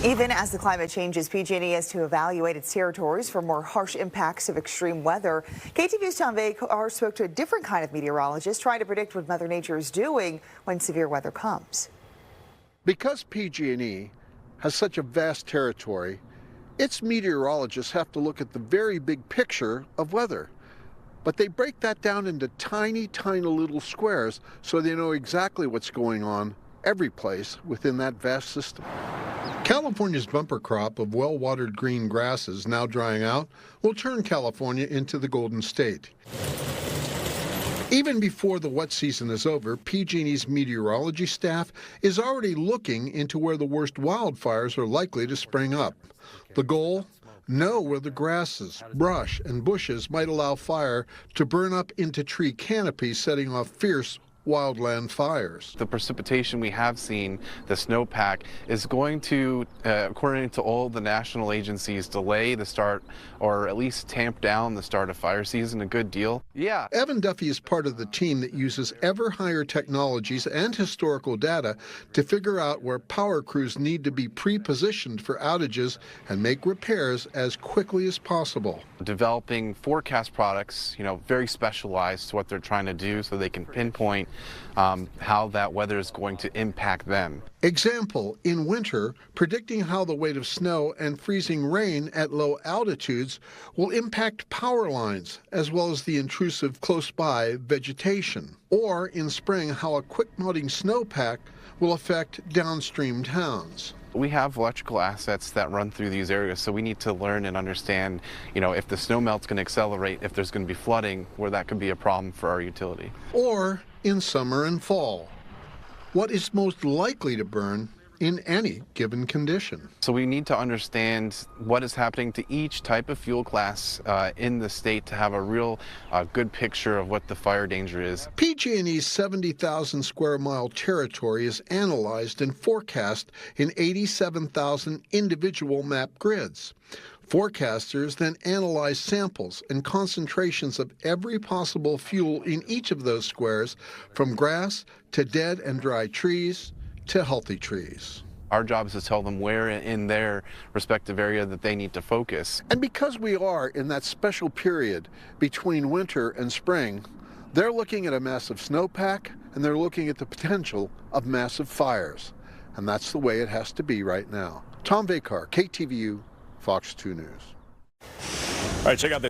Even as the climate changes, PG&E has to evaluate its territories for more harsh impacts of extreme weather. KTVU's Tom Vakar spoke to a different kind of meteorologist trying to predict what Mother Nature is doing when severe weather comes. Because PG&E has such a vast territory, its meteorologists have to look at the very big picture of weather. But they break that down into tiny, tiny little squares so they know exactly what's going on every place within that vast system. California's bumper crop of well-watered green grasses now drying out will turn California into the Golden State. Even before the wet season is over, PG&E's meteorology staff is already looking into where the worst wildfires are likely to spring up. The goal? Know where the grasses, brush, and bushes might allow fire to burn up into tree canopies, setting off fierce wildland fires. The precipitation we have seen, the snowpack, is going to, according to all the national agencies, delay the start or at least tamp down the start of fire season a good deal. Yeah. Evan Duffy is part of the team that uses ever higher technologies and historical data to figure out where power crews need to be pre-positioned for outages and make repairs as quickly as possible. Developing forecast products, very specialized to what they're trying to do so they can pinpoint how that weather is going to impact them. Example, in winter, predicting how the weight of snow and freezing rain at low altitudes will impact power lines, as well as the intrusive close-by vegetation. Or in spring, how a quick-melting snowpack will affect downstream towns. We have electrical assets that run through these areas, so we need to learn and understand, if the snow melt's going to accelerate, if there's going to be flooding, where that could be a problem for our utility. Or in summer and fall, what is most likely to burn in any given condition. So we need to understand what is happening to each type of fuel class in the state to have a real good picture of what the fire danger is. PG&E's 70,000 square mile territory is analyzed and forecast in 87,000 individual map grids. Forecasters then analyze samples and concentrations of every possible fuel in each of those squares, from grass to dead and dry trees to healthy trees. Our job is to tell them where in their respective area that they need to focus. And because we are in that special period between winter and spring, they're looking at a massive snowpack and they're looking at the potential of massive fires. And that's the way it has to be right now. Tom Vakar, KTVU, Fox 2 News. All right, check out this.